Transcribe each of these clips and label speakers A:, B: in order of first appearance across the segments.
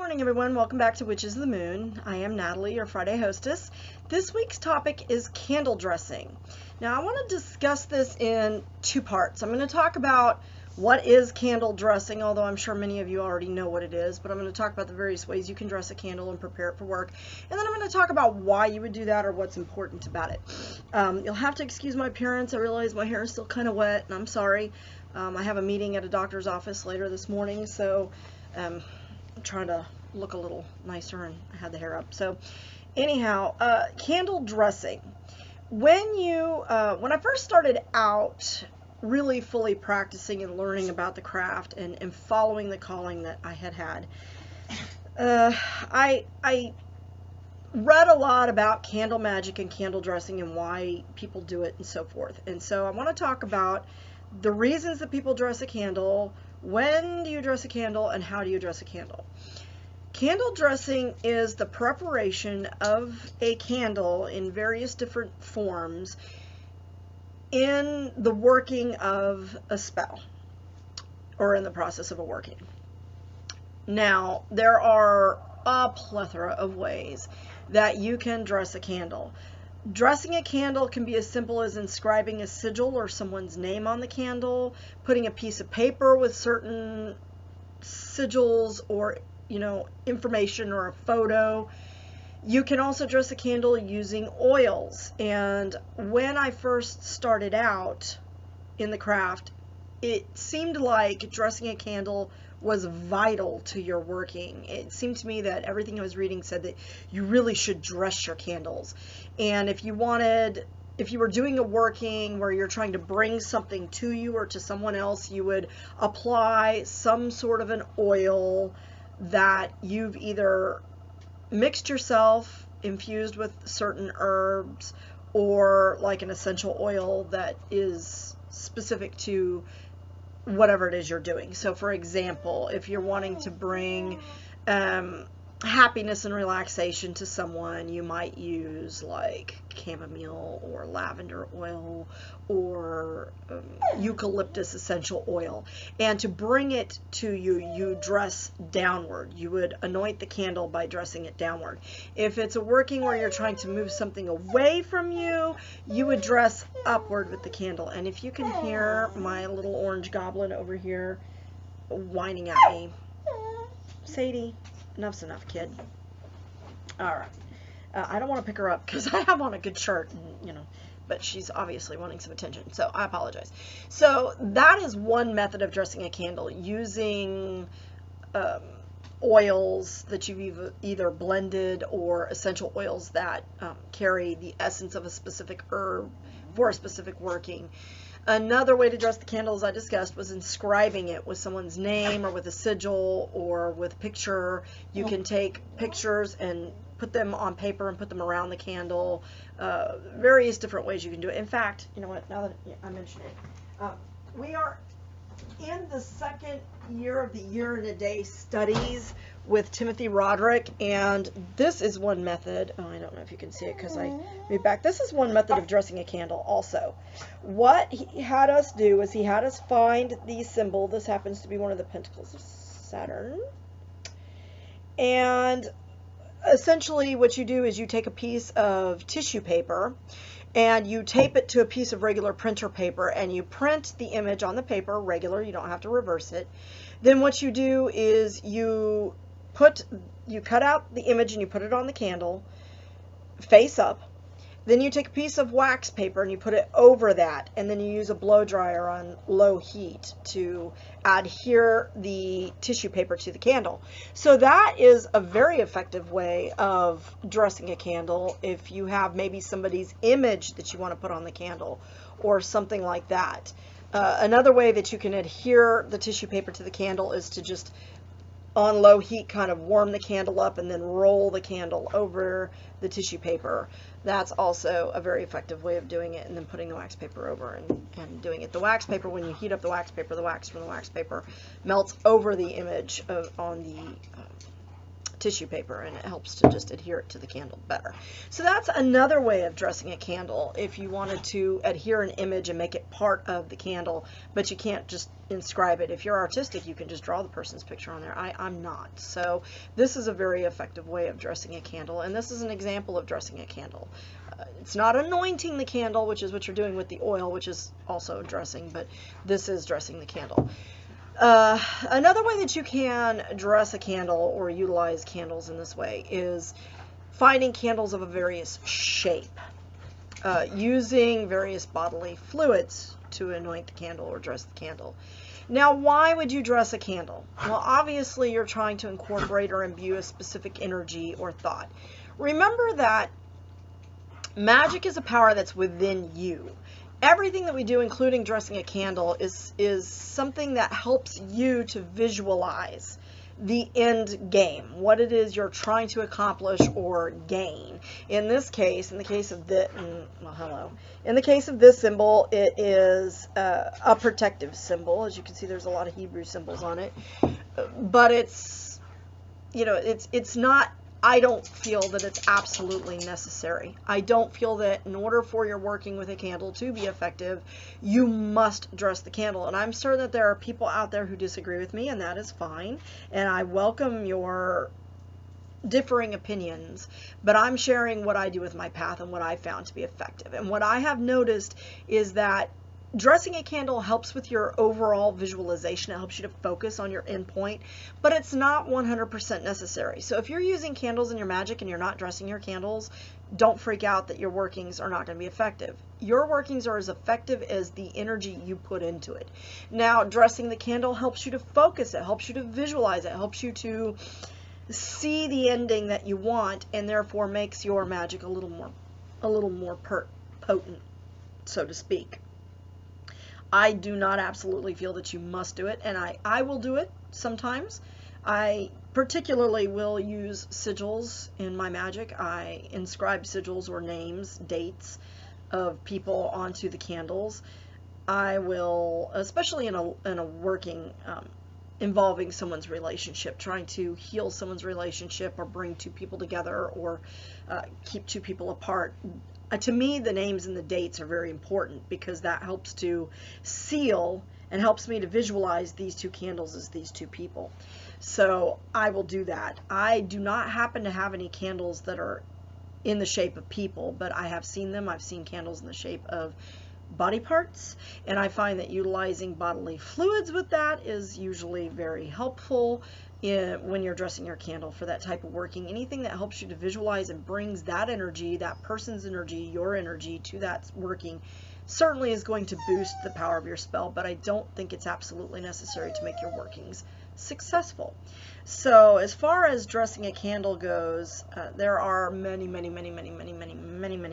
A: Morning everyone, welcome back to Witches of the Moon. I am Natalie, your Friday hostess. This week's topic is candle dressing. Now I want to discuss this in two parts. I'm going to talk about what is candle dressing, although I'm sure many of you already know what it is, but I'm going to talk about the various ways you can dress a candle and prepare it for work. And then I'm going to talk about why you would do that or what's important about it. You'll have to excuse my appearance. I realize my hair is still kind of wet and I'm sorry. I have a meeting at a doctor's office later this morning, so I'm trying to look a little nicer and I had the hair up. So anyhow, candle dressing. When I first started out really fully practicing and learning about the craft and following the calling that I had, I read a lot about candle magic and candle dressing and why people do it and so forth. And so I want to talk about the reasons that people dress a candle, when do you dress a candle, and how do you dress a candle. Candle dressing is the preparation of a candle in various different forms in the working of a spell or in the process of a working. Now, there are a plethora of ways that you can dress a candle. Dressing a candle can be as simple as inscribing a sigil or someone's name on the candle, putting a piece of paper with certain sigils or information or a photo. You can also dress a candle using oils. And when I first started out in the craft, it seemed like dressing a candle was vital to your working. It seemed to me that everything I was reading said that you really should dress your candles. And if you were doing a working where you're trying to bring something to you or to someone else, you would apply some sort of an oil that you've either mixed yourself, infused with certain herbs, or like an essential oil that is specific to whatever it is you're doing. So for example, if you're wanting to bring happiness and relaxation to someone, you might use like chamomile or lavender oil or eucalyptus essential oil. And to bring it to you, you dress downward. You would anoint the candle by dressing it downward. If it's a working where you're trying to move something away from you, you would dress upward with the candle. And if you can hear my little orange goblin over here whining at me, Sadie, enough's enough, kid. All right. I don't want to pick her up because I have on a good shirt, and, but she's obviously wanting some attention, so I apologize. So that is one method of dressing a candle, using oils that you've either blended or essential oils that carry the essence of a specific herb for a specific working. Another way to dress the candle, as I discussed, was inscribing it with someone's name or with a sigil or with a picture. You can take pictures and put them on paper and put them around the candle. Various different ways you can do it. In fact, you know what, now that I mention it, we are in the second year of the Year in a Day studies with Timothy Roderick, and this is one method. Oh, I don't know if you can see it because I moved back. This is one method of dressing a candle also. What he had us do is he had us find the symbol. This happens to be one of the pentacles of Saturn. And essentially what you do is you take a piece of tissue paper and you tape it to a piece of regular printer paper and you print the image on the paper, regular, you don't have to reverse it. Then what you do is you cut out the image and you put it on the candle, face up. Then you take a piece of wax paper and you put it over that, and then you use a blow dryer on low heat to adhere the tissue paper to the candle. So that is a very effective way of dressing a candle if you have maybe somebody's image that you want to put on the candle or something like that. Another way that you can adhere the tissue paper to the candle is to just on low heat kind of warm the candle up and then roll the candle over the tissue paper. That's also a very effective way of doing it, and then putting the wax paper over and doing it. The wax paper, when you heat up the wax paper, the wax from the wax paper melts over the image on the tissue paper, and it helps to just adhere it to the candle better. So that's another way of dressing a candle if you wanted to adhere an image and make it part of the candle, but you can't just inscribe it. If you're artistic, you can just draw the person's picture on there. I'm not. So this is a very effective way of dressing a candle, and this is an example of dressing a candle. It's not anointing the candle, which is what you're doing with the oil, which is also dressing, but this is dressing the candle. Another way that you can dress a candle or utilize candles in this way is finding candles of a various shape, using various bodily fluids to anoint the candle or dress the candle. Now, why would you dress a candle? Well, obviously you're trying to incorporate or imbue a specific energy or thought. Remember that magic is a power that's within you. Everything that we do, including dressing a candle, is something that helps you to visualize the end game, what it is you're trying to accomplish or gain. In this case, in the case of this symbol, it is a protective symbol. As you can see, there's a lot of Hebrew symbols on it, but it's not. I don't feel that it's absolutely necessary. I don't feel that in order for your working with a candle to be effective, you must dress the candle. And I'm certain that there are people out there who disagree with me, and that is fine. And I welcome your differing opinions, but I'm sharing what I do with my path and what I found to be effective. And what I have noticed is that dressing a candle helps with your overall visualization. It helps you to focus on your end point, but it's not 100% necessary. So if you're using candles in your magic and you're not dressing your candles, don't freak out that your workings are not going to be effective. Your workings are as effective as the energy you put into it. Now, dressing the candle helps you to focus. It helps you to visualize. It helps you to see the ending that you want, and therefore makes your magic a little more potent, so to speak. I do not absolutely feel that you must do it, and I will do it sometimes. I particularly will use sigils in my magic. I inscribe sigils or names, dates of people onto the candles. I will, especially in a working involving someone's relationship, trying to heal someone's relationship or bring two people together or keep two people apart. To me, the names and the dates are very important because that helps to seal and helps me to visualize these two candles as these two people. So I will do that. I do not happen to have any candles that are in the shape of people, but I have seen them. I've seen candles in the shape of body parts, and I find that utilizing bodily fluids with that is usually very helpful when you're dressing your candle for that type of working. Anything that helps you to visualize and brings that energy, that person's energy, your energy to that working, certainly is going to boost the power of your spell, but I don't think it's absolutely necessary to make your workings successful. So as far as dressing a candle goes, there are many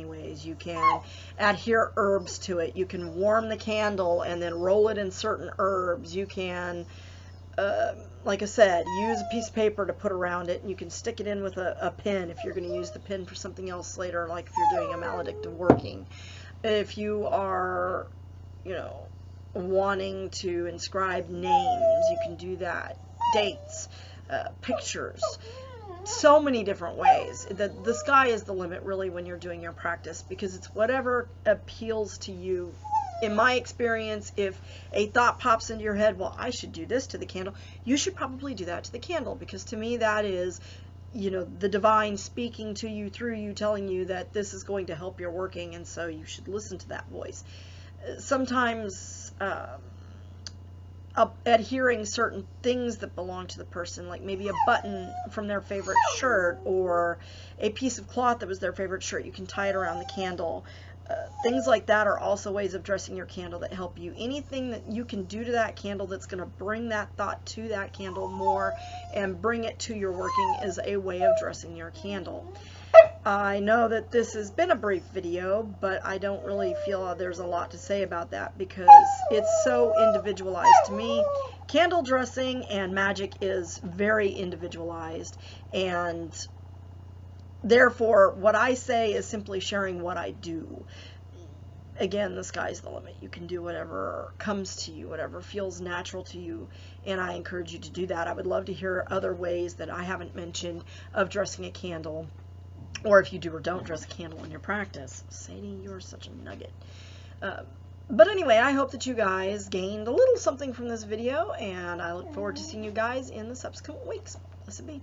A: ways you can adhere herbs to it. You can warm the candle and then roll it in certain herbs. You can like I said, use a piece of paper to put around it, and you can stick it in with a pin if you're going to use the pin for something else later, like if you're doing a maledictive working. If you are, wanting to inscribe names, you can do that. Dates, pictures, so many different ways. The sky is the limit, really, when you're doing your practice, because it's whatever appeals to you. In my experience, if a thought pops into your head, well, I should do this to the candle, you should probably do that to the candle, because to me that is, the divine speaking to you through you, telling you that this is going to help your working, and so you should listen to that voice. Sometimes adhering certain things that belong to the person, like maybe a button from their favorite shirt or a piece of cloth that was their favorite shirt, you can tie it around the candle. Things like that are also ways of dressing your candle that help you. Anything that you can do to that candle that's going to bring that thought to that candle more and bring it to your working is a way of dressing your candle. I know that this has been a brief video, but I don't really feel there's a lot to say about that because it's so individualized to me. Candle dressing and magic is very individualized, and therefore what I say is simply sharing what I do. again, the sky's the limit. You can do whatever comes to you, whatever feels natural to you, and I encourage you to do that. I would love to hear other ways that I haven't mentioned of dressing a candle, or if you do or don't dress a candle in your practice. Sadie, you're such a nugget. But anyway, I hope that you guys gained a little something from this video, and I look forward to seeing you guys in the subsequent weeks. Blessed be.